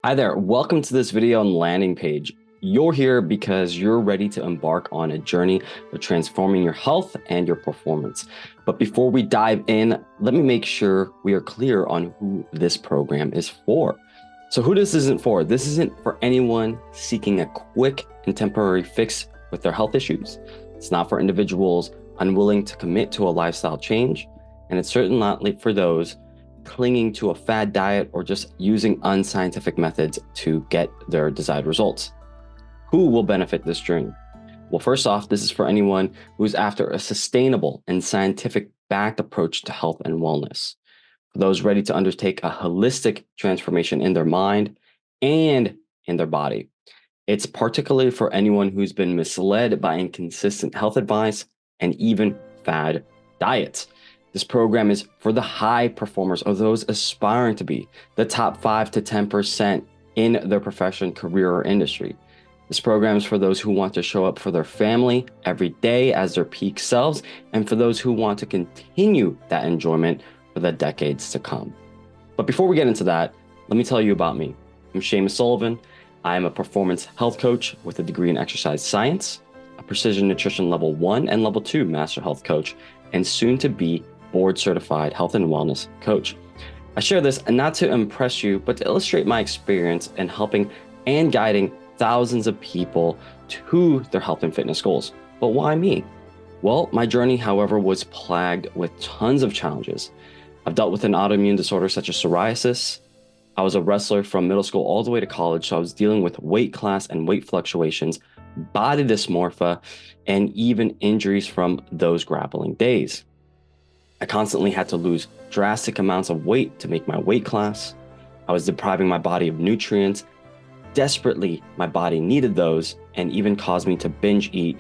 Hi there, welcome to this video on landing page. You're here because you're ready to embark on a journey of transforming your health and your performance. But before we dive in, let me make sure we are clear on who this program is for. So who this isn't for? This isn't for anyone seeking a quick and temporary fix with their health issues. It's not for individuals unwilling to commit to a lifestyle change. And it's certainly not for those clinging to a fad diet or just using unscientific methods to get their desired results. Who will benefit this journey? Well, first off, this is for anyone who's after a sustainable and scientific-backed approach to health and wellness. For those ready to undertake a holistic transformation in their mind and in their body. It's particularly for anyone who's been misled by inconsistent health advice and even fad diets. This program is for the high performers or those aspiring to be the top 5 to 10% in their profession, career, or industry. This program is for those who want to show up for their family every day as their peak selves, and for those who want to continue that enjoyment for the decades to come. But before we get into that, let me tell you about me. I'm Seamus Sullivan. I am a performance health coach with a degree in exercise science, a precision nutrition level 1 and level 2 master health coach, and soon to be board certified health and wellness coach. I share this not to impress you, but to illustrate my experience in helping and guiding thousands of people to their health and fitness goals. But why me? Well, my journey, however, was plagued with tons of challenges. I've dealt with an autoimmune disorder such as psoriasis. I was a wrestler from middle school all the way to college, so I was dealing with weight class and weight fluctuations, body dysmorphia, and even injuries from those grappling days. I constantly had to lose drastic amounts of weight to make my weight class. I was depriving my body of nutrients. Desperately, my body needed those, and even caused me to binge eat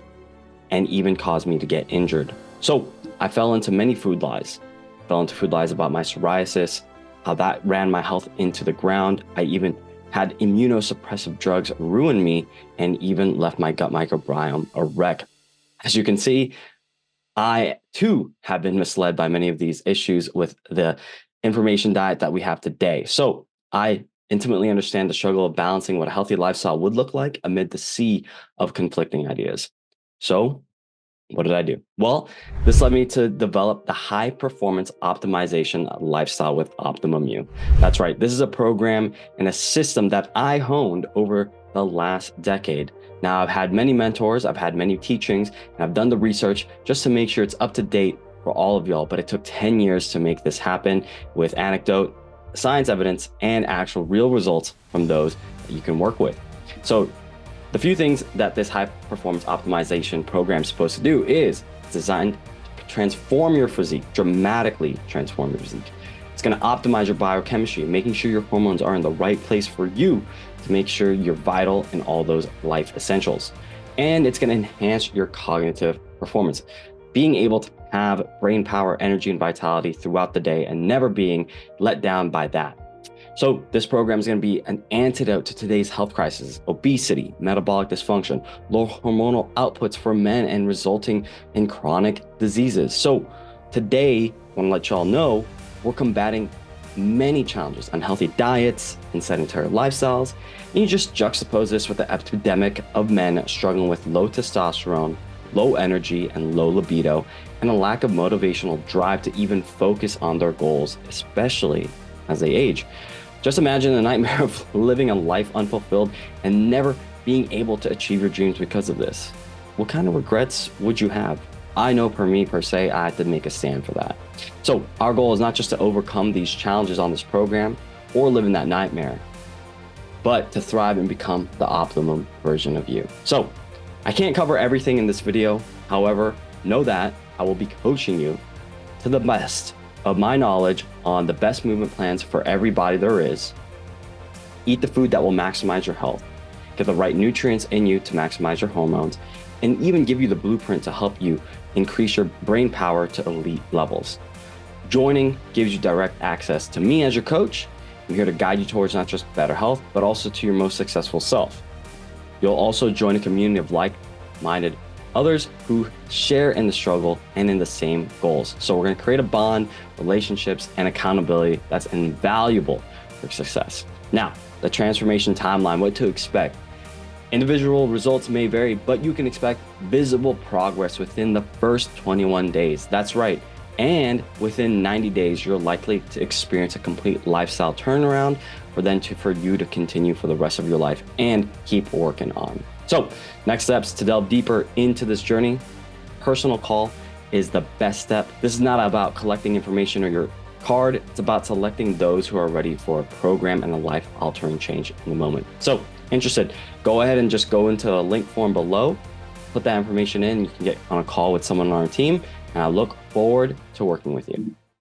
and even caused me to get injured. So I fell into many food lies. Fell into food lies about my psoriasis, how that ran my health into the ground. I even had immunosuppressive drugs ruin me and even left my gut microbiome a wreck. As you can see, I too have been misled by many of these issues with the information diet that we have today. So I intimately understand the struggle of balancing what a healthy lifestyle would look like amid the sea of conflicting ideas. So what did I do? Well, this led me to develop the high performance optimization lifestyle with Optimum U. That's right. This is a program and a system that I honed over the last decade. Now, I've had many mentors, I've had many teachings, and I've done the research just to make sure it's up to date for all of y'all. But it took 10 years to make this happen with anecdote, science evidence, and actual real results from those that you can work with. So the few things that this high performance optimization program is supposed to do is it's designed to transform your physique, dramatically transform your physique. It's going to optimize your biochemistry, making sure your hormones are in the right place for you to make sure you're vital in all those life essentials. And it's going to enhance your cognitive performance, being able to have brain power, energy, and vitality throughout the day and never being let down by that. So this program is going to be an antidote to today's health crisis, obesity, metabolic dysfunction, low hormonal outputs for men, and resulting in chronic diseases. So today, I want to let y'all know we're combating many challenges, unhealthy diets and sedentary lifestyles. And you just juxtapose this with the epidemic of men struggling with low testosterone, low energy, and low libido, and a lack of motivational drive to even focus on their goals, especially as they age. Just imagine the nightmare of living a life unfulfilled and never being able to achieve your dreams because of this. What kind of regrets would you have? I know for me, per se, I had to make a stand for that. So our goal is not just to overcome these challenges on this program or live in that nightmare, but to thrive and become the optimum version of you. So I can't cover everything in this video. However, know that I will be coaching you to the best of my knowledge on the best movement plans for everybody there is. Eat the food that will maximize your health, get the right nutrients in you to maximize your hormones, and even give you the blueprint to help you increase your brain power to elite levels. Joining gives you direct access to me as your coach. I'm here to guide you towards not just better health, but also to your most successful self. You'll also join a community of like-minded others who share in the struggle and in the same goals. So we're going to create a bond, relationships, and accountability that's invaluable for success. Now, the transformation timeline, what to expect. Individual results may vary, but you can expect visible progress within the first 21 days. That's right. And within 90 days, you're likely to experience a complete lifestyle turnaround for you to continue for the rest of your life and keep working on. So next steps to delve deeper into this journey, personal call is the best step. This is not about collecting information or your card. It's about selecting those who are ready for a program and a life-altering change in the moment. So interested, go ahead and just go into a link form below, put that information in, you can get on a call with someone on our team, and I look forward to working with you.